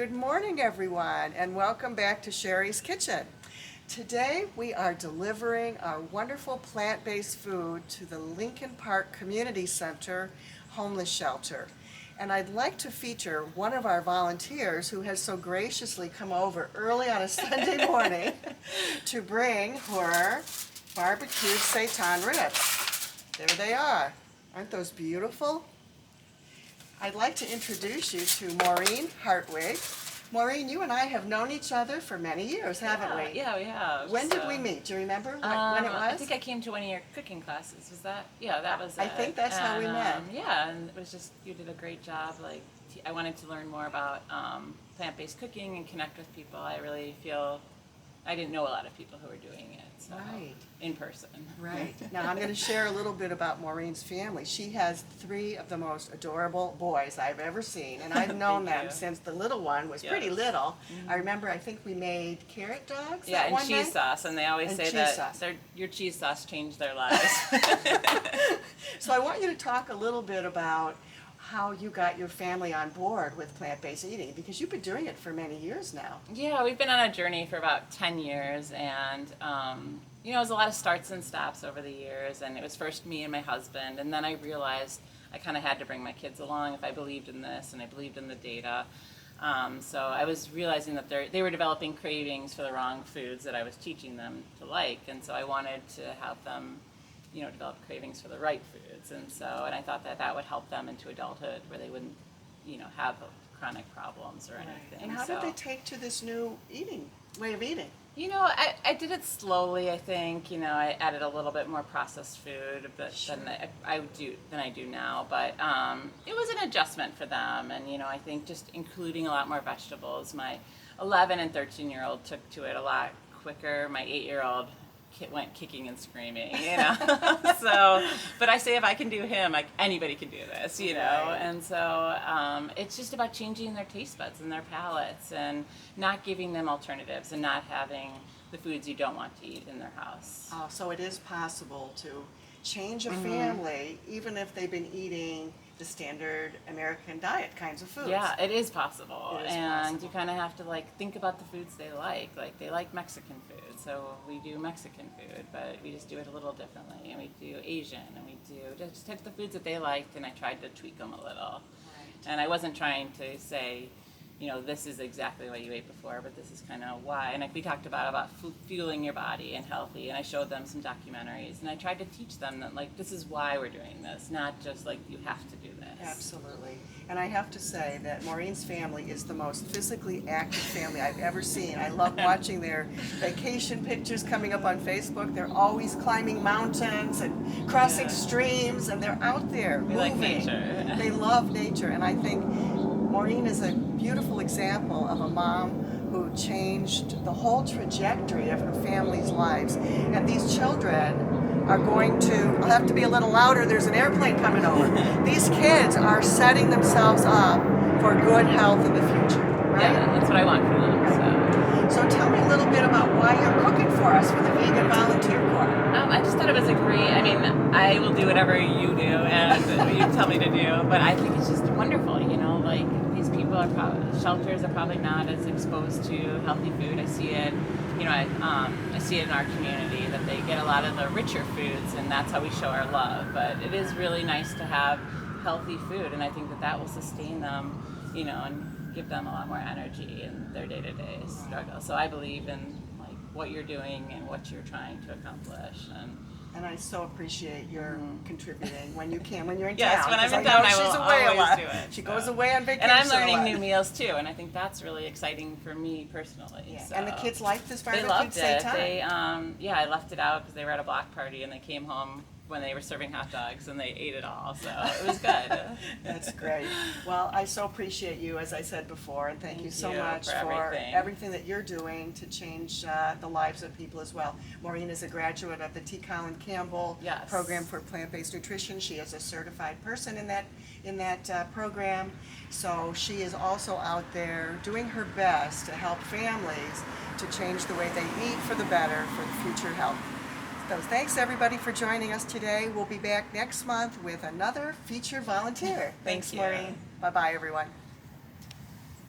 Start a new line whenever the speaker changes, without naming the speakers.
Good morning, everyone, and welcome back to Sherry's Kitchen. Today we are delivering our wonderful plant-based food to the Lincoln Park Community Center homeless shelter. And I'd like to feature one of our volunteers who has so graciously come over early on a Sunday morning to bring her barbecued seitan ribs. There they are. Aren't those beautiful? I'd like to introduce you to Maureen Hartwig. Maureen, you and I have known each other for many years, haven't we?
Yeah, we have.
When did we meet? Do you remember when it was?
I think I came to one of your cooking classes. Was that? Yeah, that was it.
I think that's how we met.
Yeah, and it was just, you did a great job. Like, I wanted to learn more about plant-based cooking and connect with people. I really feel, I didn't know a lot of people who were doing it, so
Right.
in person.
Right. Now I'm going to share a little bit about Maureen's family. She has 3 of the most adorable boys I've ever seen, and I've known them
you.
since the little one was pretty
Yes.
little. I remember, I think we made carrot dogs
Yeah,
that
and
one
cheese
night.
sauce, and they always
And
say
cheese
that
sauce.
your cheese sauce changed their lives.
So I want you to talk a little bit about how you got your family on board with plant-based eating, because you've been doing it for many years now.
Yeah, we've been on a journey for about 10 years, and it was a lot of starts and stops over the years, and it was first me and my husband, and then I realized I kind of had to bring my kids along if I believed in this, and I believed in the data. So I was realizing that they were developing cravings for the wrong foods that I was teaching them to like, and so I wanted to help them develop cravings for the right foods, and I thought that would help them into adulthood where they wouldn't, have chronic problems or anything.
And how did they take to this new way of eating?
I did it slowly. I think I added a little bit more processed food, but than I do now. But it was an adjustment for them, and I think just including a lot more vegetables. My 11 and 13-year-old took to it a lot quicker. My 8-year-old went kicking and screaming, So, but I say if I can do him, like anybody can do this,
Right.
And so it's just about changing their taste buds and their palates, and not giving them alternatives, and not having the foods you don't want to eat in their house.
So it is possible to change a family even if they've been eating the standard American diet kinds of foods.
Yeah, it is possible,
It is
and
possible.
you kind of have to think about the foods they like. Like they like Mexican food, so we do Mexican food, but we just do it a little differently. And we do Asian, and we do just take the foods that they liked, and I tried to tweak them a little.
Right.
And I wasn't trying to say, this is exactly what you ate before, but this is kind of why. And we talked about fueling your body and healthy, and I showed them some documentaries, and I tried to teach them that this is why we're doing this, not just you have to do this.
Absolutely. And I have to say that Maureen's family is the most physically active family I've ever seen. I love watching their vacation pictures coming up on Facebook. They're always climbing mountains and crossing streams, and they're out there
We
moving.
like nature.
They love nature, and I think Maureen is a beautiful example of a mom who changed the whole trajectory of her family's lives. And these children are going to, I'll have to be a little louder, there's an airplane coming over. These kids are setting themselves up for good health in the future, right?
Yeah, that's what I want for them.
So tell me a little bit about why you're cooking for us for the Vegan Volunteer Corps.
I just thought it was I will do whatever you do and you tell me to do, but I think it's just wonderful, these people shelters are probably not as exposed to healthy food. I see it, I see it in our community that they get a lot of the richer foods, and that's how we show our love, but it is really nice to have healthy food, and I think that will sustain them, and give them a lot more energy in their day-to-day struggle. So I believe in what you're doing and what you're trying to accomplish,
And I so appreciate your contributing when you can, when you're in
Yes,
town.
when I'm
'cause
in
know
town, I
she's
will
away a
always
lot.
do it,
She
so.
goes away on vacation
and I'm
a
learning
lot.
new meals too, and I think that's really exciting for me personally.
Yeah.
So.
And the kids liked this
They
barbecued
loved it.
seitan.
They, I left it out because they were at a block party, and they came home when they were serving hot dogs, and they ate it all, so it was good.
That's great. Well, I so appreciate you, as I said before, and thank you so
you
much
for everything.
that you're doing to change the lives of people as well. Maureen is a graduate of the T. Colin Campbell
Yes.
program for plant-based nutrition. She is a certified person in that program. So she is also out there doing her best to help families to change the way they eat for the better for future health. So thanks everybody for joining us today. We'll be back next month with another featured volunteer.
Thank you.
Maureen. Bye-bye everyone.